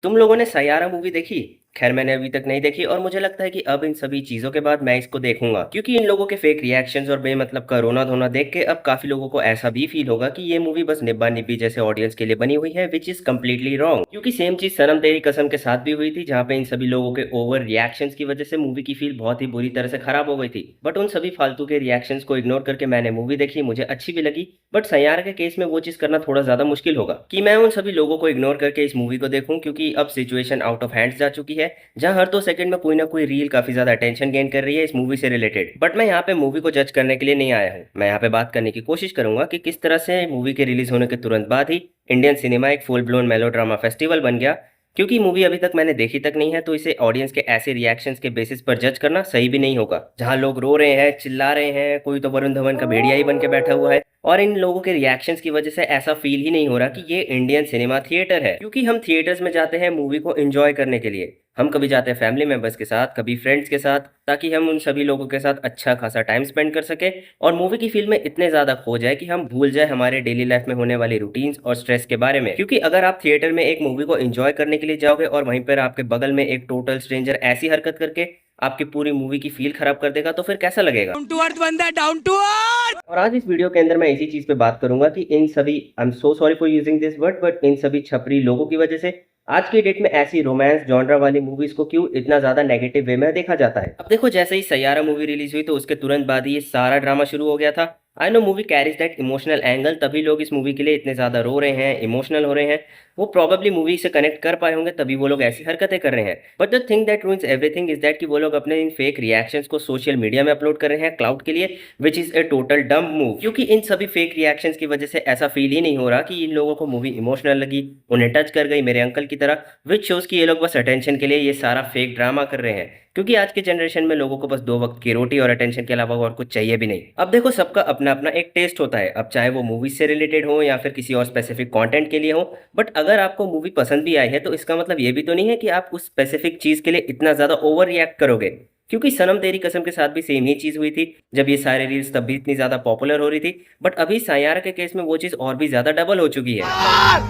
तुम लोगों ने सैयारा मूवी देखी? खैर मैंने अभी तक नहीं देखी और मुझे लगता है कि अब इन सभी चीज़ों के बाद मैं इसको देखूंगा क्योंकि इन लोगों के फेक रिएक्शंस और बेमतलब का रोना धोना देख के अब काफी लोगों को ऐसा भी फील होगा कि ये मूवी बस निब्बा निब्बी जैसे ऑडियंस के लिए बनी हुई है, विच इज कम्प्लीटली रॉन्ग। क्योंकि सेम चीज सनम तेरी कसम के साथ भी हुई थी, जहाँ पे इन सभी लोगों के ओवर रिएक्शंस की वजह से मूवी की फील बहुत ही बुरी तरह से खराब हो गई थी। बट उन सभी फालतू के रिएक्शंस को इग्नोर करके मैंने मूवी देखी, मुझे अच्छी भी लगी। बट सैयारा के केस में वो चीज करना थोड़ा ज्यादा मुश्किल होगा कि मैं उन सभी लोगों को इग्नोर करके इस मूवी को देखूं, क्योंकि अब सिचुएशन आउट ऑफ हैंड्स जा चुकी है, जहां हर 2 सेकंड में कोई ना कोई रील काफी ज्यादा अटेंशन गेन कर रही है इस मूवी से रिलेटेड। बट मैं यहाँ पे मूवी को जज करने के लिए नहीं आया हूँ, मैं यहाँ पे बात करने की कोशिश करूंगा कि किस तरह से मूवी के रिलीज होने के तुरंत बाद ही इंडियन सिनेमा एक फुल ब्लोन मेलोड्रामा फेस्टिवल बन गया। क्योंकि मूवी अभी तक मैंने देखी तक नहीं है, तो इसे ऑडियंस के ऐसे रिएक्शंस के बेसिस पर जज करना सही भी नहीं होगा, जहां लोग रो रहे हैं, चिल्ला रहे हैं, कोई तो वरुण धवन का भेड़िया ही बन के बैठा हुआ है। और इन लोगों के रिएक्शंस की वजह से ऐसा फील ही नहीं हो रहा कि ये इंडियन सिनेमा थिएटर है, क्योंकि हम थिएटर्स में जाते हैं मूवी को एंजॉय करने के लिए। हम कभी जाते हैं फैमिली मेंबर्स के साथ, कभी फ्रेंड्स के साथ, ताकि हम उन सभी लोगों के साथ अच्छा खासा टाइम स्पेंड कर सके और मूवी की फील में इतने ज्यादा खो जाए कि हम भूल जाए हमारे डेली लाइफ में होने वाली रूटीन्स और स्ट्रेस के बारे में। क्योंकि अगर आप थिएटर में एक मूवी को एंजॉय करने के लिए जाओगे और वहीं पर आपके बगल में एक टोटल स्ट्रेंजर ऐसी हरकत करके आपकी पूरी मूवी की फील खराब कर देगा, तो फिर कैसा लगेगा? डाउन टू अर्थ बंदा, डाउन टू अर्थ। और आज इस वीडियो के अंदर मैं इसी चीज पे बात करूंगा कि इन सभी, I am so sorry for using this word, but in सभी छपरी लोगों की वजह से आज की डेट में ऐसी रोमांस जॉनरा वाली मूवीज को क्यों इतना ज्यादा नेगेटिव वे में देखा जाता है। अब देखो, जैसे ही सैयारा मूवी रिलीज हुई तो उसके तुरंत बाद ही ये सारा ड्रामा शुरू हो गया था। I know movie carries that emotional angle, तभी लोग इस मूवी के लिए इतने ज्यादा रो रहे हैं, इमोशनल हो रहे हैं। वो प्रॉब्लली मूवी से कनेक्ट कर पाए होंगे, तभी वो लोग ऐसी हरकतें कर रहे हैं। But the thing that ruins everything is that कि वो लोग अपने इन फेक रिएक्शंस को सोशल मीडिया में अपलोड कर रहे हैं क्लाउड के लिए, विच इज ए टोटल डम मूव। क्योंकि इन सभी फेक रिएक्शंस की वजह से ऐसा फील ही नहीं हो रहा कि इन लोगों को मूवी इमोशनल लगी, उन्हें टच कर गई मेरे अंकल की तरह, विच शोज कि ये लोग बस अटेंशन के लिए ये सारा फेक ड्रामा कर रहे हैं। क्योंकि आज के जनरेशन में लोगों को बस 2 वक्त की रोटी और अटेंशन के अलावा और कुछ चाहिए भी नहीं। अब देखो, सबका अपना अपना एक टेस्ट होता है, अब चाहे वो मूवीज से रिलेटेड हो या फिर किसी और स्पेसिफिक कंटेंट के लिए हो। बट अगर आपको मूवी पसंद भी आई है तो इसका मतलब ये भी तो नहीं है कि आप उस स्पेसिफिक चीज के लिए इतना ज्यादा ओवर रिएक्ट करोगे। क्योंकि सनम तेरी कसम के साथ भी सेम ही चीज हुई थी, जब ये सारे रील्स तब भी इतनी ज्यादा पॉपुलर हो रही थी। बट अभी सैयारा के केस में वो चीज और भी ज्यादा डबल हो चुकी है। मार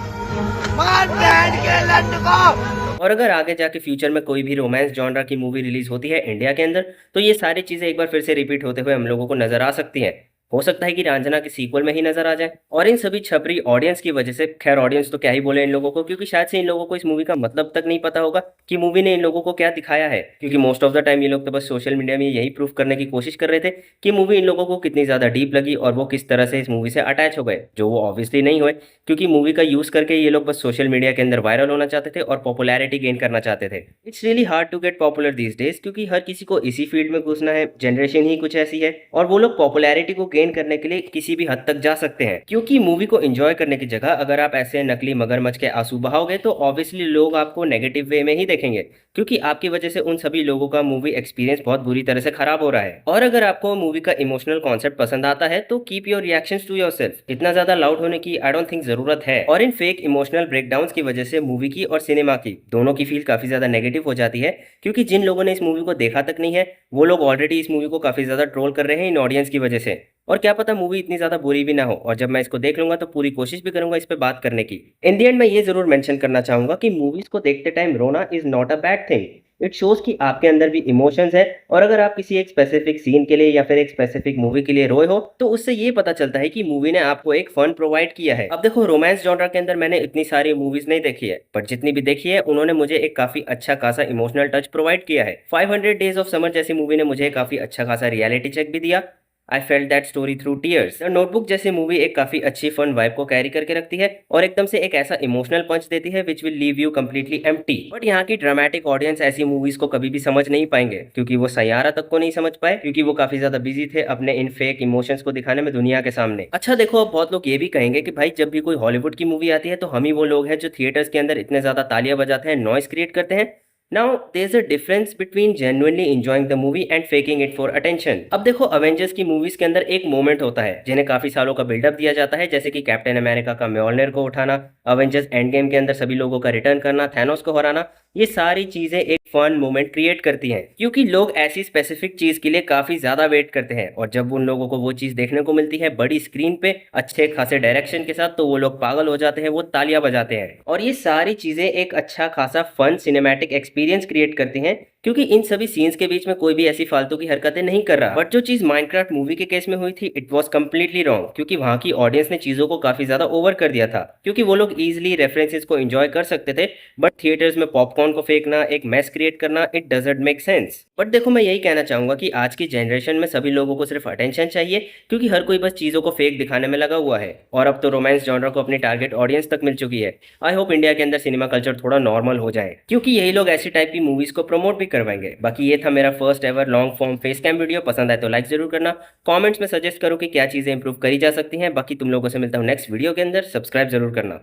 मार बहन के लट्टू को। और अगर आगे जाके फ्यूचर में कोई भी रोमांस जॉनरा की मूवी रिलीज होती है इंडिया के अंदर, तो ये सारी चीजें एक बार फिर से रिपीट होते हुए हम लोगों को नजर आ सकती हैं। हो सकता है कि रांझना के सीक्वल में ही नजर आ जाए। और इन सभी छपरी ऑडियंस की वजह से, खैर ऑडियंस तो क्या ही बोले इन लोगों को, क्योंकि शायद से इन लोगों को इस मूवी का मतलब तक नहीं पता होगा कि मूवी ने इन लोगों को क्या दिखाया है। क्योंकि मोस्ट ऑफ द टाइम ये लोग तो बस सोशल मीडिया में यही प्रूफ करने की कोशिश कर रहे थे कि मूवी इन लोगों को कितनी ज्यादा डीप लगी और वो किस तरह से इस मूवी से अटैच हो गए, जो वो ऑब्वियसली नहीं हुए। क्योंकि मूवी का यूज करके ये लोग बस सोशल मीडिया के अंदर वायरल होना चाहते थे और पॉपुलैरिटी गेन करना चाहते थे। It's really hard to get popular these days, क्योंकि हर किसी को इसी फील्ड में घुसना है, जनरेशन ही कुछ ऐसी है और वो लोग पॉपुलैरिटी को गेन करने के लिए किसी भी हद तक जा सकते हैं। क्योंकि मूवी को एंजॉय करने की जगह अगर आप ऐसे नकली मगरमच्छ के आंसू बहाओगे तो ऑब्वियसली लोग आपको नेगेटिव वे में ही देखेंगे, क्योंकि आपकी वजह से उन सभी लोगों का मूवी एक्सपीरियंस बहुत बुरी तरह से खराब हो रहा है। और अगर आपको मूवी का इमोशनल कॉन्सेप्ट पसंद आता है तो keep your reactions to yourself. इतना ज्यादा लाउड होने की आई डोंट थिंक जरूरत है। और इन फेक इमोशनल ब्रेकडाउन्स की वजह से मूवी की और सिनेमा की दोनों की फील काफी ज्यादा नेगेटिव हो जाती है। क्योंकि जिन लोगों ने इस मूवी को देखा तक नहीं है, वो लोग ऑलरेडी इस मूवी को काफी ज्यादा ट्रोल कर रहे हैं इन ऑडियंस की वजह से। और क्या पता मूवी इतनी ज्यादा बुरी भी ना हो, और जब मैं इसको देख लूंगा तो पूरी कोशिश भी करूंगा इस पे बात करने की। इन दी एंड मैं ये जरूर मेंशन करना चाहूंगा कि मूवीज को देखते टाइम रोना is not a bad thing. It shows कि आपके अंदर भी इमोशंस है, और अगर आप किसी एक स्पेसिफिक सीन के लिए या फिर एक स्पेसिफिक मूवी के लिए रोए हो तो उससे ये पता चलता है कि मूवी ने आपको एक फन प्रोवाइड किया है। अब देखो, रोमांस जॉनरा के अंदर मैंने इतनी सारी मूवीज नहीं देखी है, पर जितनी भी देखी है उन्होंने मुझे एक काफी अच्छा खासा इमोशनल टच प्रोवाइड किया है। 500 डेज ऑफ समर जैसी मूवी ने मुझे काफी अच्छा खासा रियलिटी चेक भी दिया। I felt that story through tears. The notebook जैसी मूवी एक काफी अच्छी फन वाइब को कैरी करके रखती है और एकदम से एक ऐसा इमोशनल पंच देती है which will leave you completely empty. But यहाँ की ड्रामेटिक ऑडियंस ऐसी मूवीज को कभी भी समझ नहीं पाएंगे, क्योंकि वो सैयारा तक को नहीं समझ पाए, क्योंकि वो काफी ज्यादा बिजी थे अपने इन फेक इमोशंस को दिखाने में दुनिया के सामने। अच्छा देखो, अब बहुत लोग ये भी कहेंगे कि भाई जब भी कोई हॉलीवुड की मूवी आती है तो हम ही वो लोग हैं जो थिएटर्स के अंदर इतने ज्यादा तालियां बजाते हैं, नॉइस क्रिएट करते हैं। Now, there's a difference between genuinely enjoying the movie and faking it for attention. अब देखो, अवेंजर्स की मूवीज के अंदर एक मोमेंट होता है जिन्हें काफी सालों का बिल्डअप दिया जाता है, जैसे कि कैप्टन अमेरिका का म्योलनर को उठाना, अवेंजर्स एंड गेम के अंदर सभी लोगों का रिटर्न करना, थैनोस को हराना। ये सारी चीजें एक फन मोमेंट क्रिएट करती हैं, क्योंकि लोग ऐसी स्पेसिफिक चीज के लिए काफी ज्यादा वेट करते हैं और जब उन लोगों को वो चीज देखने को मिलती है बड़ी स्क्रीन पे अच्छे खासे डायरेक्शन के साथ, तो वो लोग पागल हो जाते हैं, वो तालियां बजाते हैं। और ये सारी चीजें एक अच्छा खासा फन सिनेमैटिक एक्सपीरियंस क्रिएट करती हैं, क्योंकि इन सभी सीन्स के बीच में कोई भी ऐसी फालतू की हरकतें नहीं कर रहा। बट जो चीज माइनक्राफ्ट मूवी के केस में हुई थी, इट वाज कम्प्लीटली रॉन्ग, क्योंकि वहां की ऑडियंस ने चीजों को काफी ज्यादा ओवर कर दिया था, क्योंकि वो लोग इजिली रेफरेंसेस को एंजॉय कर सकते थे, बट थिएटर्स में पॉपकॉर्न को फेंकना, एक मैस क्रिएट करना, it doesn't make sense. But देखो, मैं यही कहना चाहूंगा कि आज की जनरेशन में सभी लोगों को सिर्फ अटेंशन चाहिए, क्योंकि हर कोई बस चीजों को फेक दिखाने में लगा हुआ है, और अब तो रोमांस जॉनर को अपनी टारगेट ऑडियंस तक मिल चुकी है। आई होप इंडिया के अंदर सिनेमा कल्चर थोड़ा नॉर्मल हो जाए, क्योंकि यही लोग ऐसी टाइप की मूवीज को प्रमोट भी करवाएंगे। बाकी ये था मेरा first ever long form face cam video. पसंद आए तो लाइक जरूर करना, कमेंट्स में सजेस्ट करो कि क्या चीजें इंप्रूव करी जा सकती हैं। बाकी तुम लोगों से मिलता हूँ नेक्स्ट वीडियो के अंदर, सब्सक्राइब जरूर करना।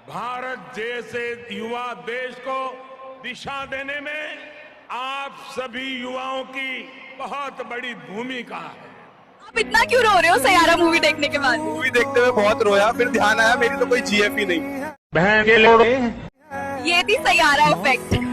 भारत जैसे युवा देश को दिशा देने में आप सभी युवाओं की बहुत बड़ी भूमिका है। आप इतना क्यों रो रहे हो सयारा मूवी देखने के बाद? मूवी देखते हुए बहुत रोया, फिर ध्यान आया मेरी तो कोई जीएफ ही नहीं। बहन के लोग ये थी सयारा इफेक्ट।